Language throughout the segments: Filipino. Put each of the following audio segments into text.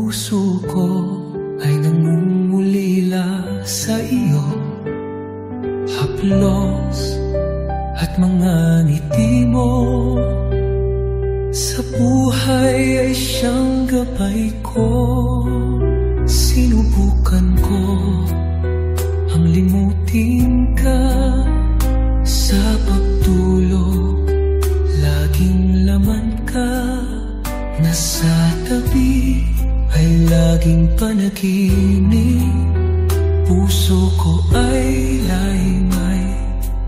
puso ko ay nangungulila sa iyo. Haplos at mga ngiti mo sa buhay ay siyang gabay ko. Sinubukan ko ang limutin ka sa pagtulog, laging laman ka. Nasa tabi ay laging panaginip, puso ko ay may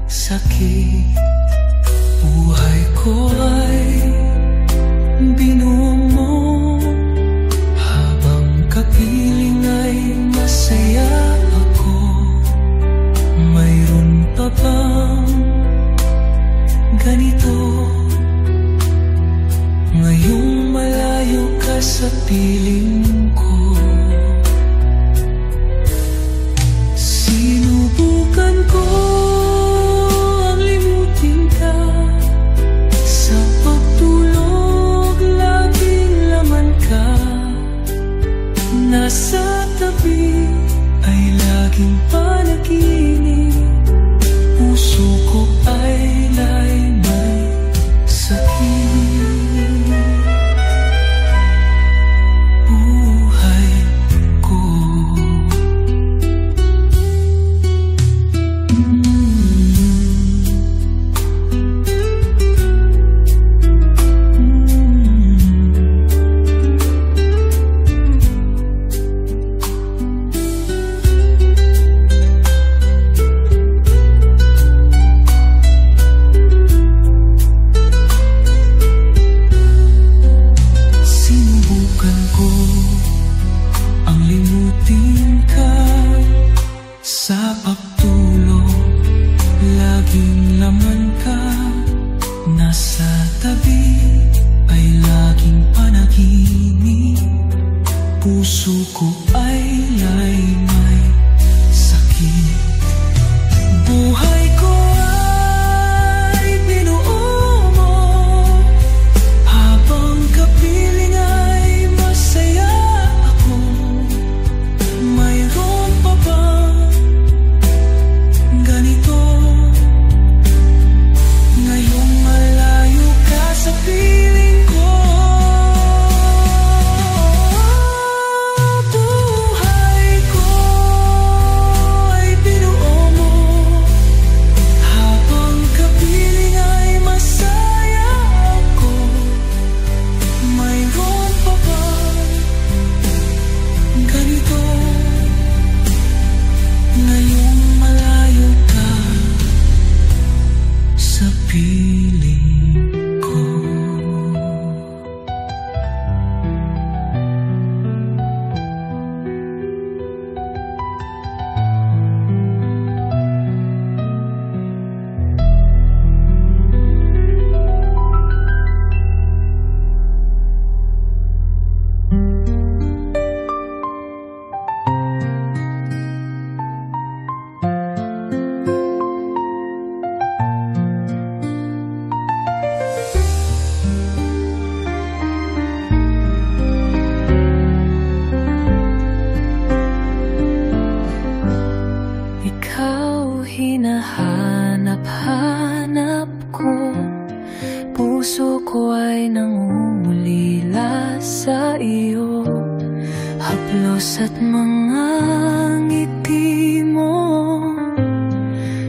sakit. Buhay ko ay binuo mo, habang kapiling ay masaya ako. Mayroon pa bang ganito? Ngayong malayo ka sa piling ko. Sinubukan ko ang limutin ka sa pagtulog, laging laman ka. Nasa tabi ay laging panaginip, puso ko ay may sakit. Sa pagtulog, laging laman ka. Nasa tabi ay laging panaginip, puso ko ay may sakit. Buhay ko ay binuo mo, habang kapiling ay masaya ako. Mayroon pa ba ganito? Ngayong malayo ka sa piling ko. Buhay ko ay binuo mo, habang kapiling ay masaya ako. Mayroon pa ba ganito? Ngayong malayo ka sa piling ko. Ikaw hinahanap-hanap ko, puso ko ay nangungulila sa iyo. Haplos at mga ngiti mo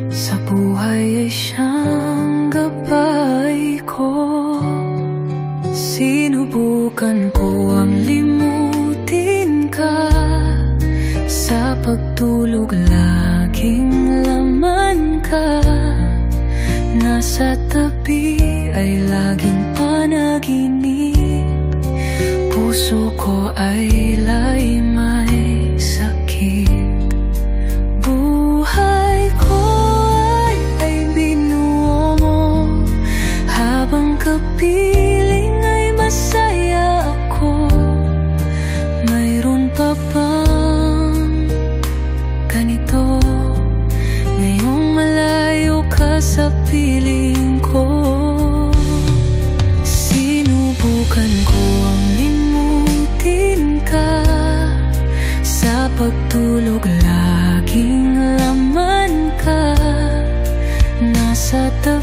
sa buhay ay siyang gabay ko. Sinubukan ko ang limutin ka sa pagtulog, laging laman ka. Nasa tabi ay laging panaginip, puso ko ay may sakit. Buhay ko ay binuo mo, habang kapiling ay masaya ako. Mayroon pa bang ganito? Ngayong malayo ka sa piling ko. Sinubukan ko ang limutin ka pagtulog laging laman ka. Nasa tabi